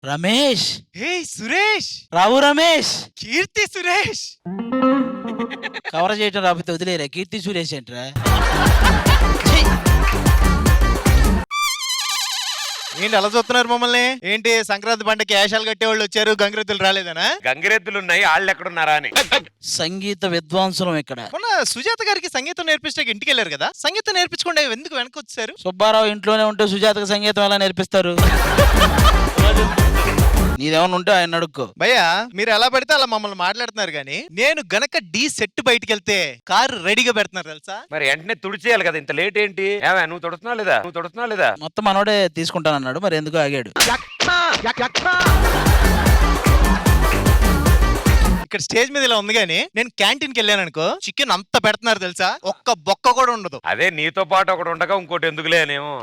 రమేష్. హే Suresh. Rao Ramesh. Keerthy Suresh. Cover చేయటం రాకపోతే వదిలేరా. కీర్తి సురేష్ ఏంట్రా? ఏంటి అలా చూస్తున్నారు మమ్మల్ని? ఏంటి సంక్రాంతి పండగకి వేషాలు కట్టేవాళ్ళు వచ్చారు, గంగిరెద్దులు రాలేదనా? గంగిరెద్దులు ఉన్నాయి, వాళ్ళు ఎక్కడున్నారా అని. సంగీత విద్వాంసులం ఇక్కడ. మొన్న సుజాత గారికి సంగీతం నేర్పించడానికి ఇంటికి వెళ్ళారు కదా, సంగీతం నేర్పించకుండా ఎందుకు వెనక్కి వచ్చారు? సుబ్బారావు ఇంట్లోనే ఉంటే సుజాతకు సంగీతం ఎలా నేర్పిస్తారు? నీదేమన్నా ఉంటే ఆయన అడుక్కో. భయ్యా మీరు ఎలా పడితే అలా మమ్మల్ని మాట్లాడుతున్నారు గానీ, నేను గనక డి సెట్ బయటికి వెళ్తే కారు రెడీగా పెడుతున్నారు తెలుసా? మరి వెంటనే తుడిచేయాలి కదా, ఇంత లేట్ ఏంటి? ఏమే నువ్వు తొడుతున్నావు లేదా? మొత్తం మనోడే తీసుకుంటానన్నాడు, మరి ఎందుకు ఆగాడు? ఇక్కడ స్టేజ్ మీద ఇలా ఉంది గానీ, నేను క్యాంటీన్ కి వెళ్ళాను అనుకో, చికెన్ అంత పెడుతున్నారు తెలుసా, ఒక్క బొక్క కూడా ఉండదు. అదే నీతో పాటు ఒకటి ఉండగా ఇంకోటి ఎందుకులే అనేమో.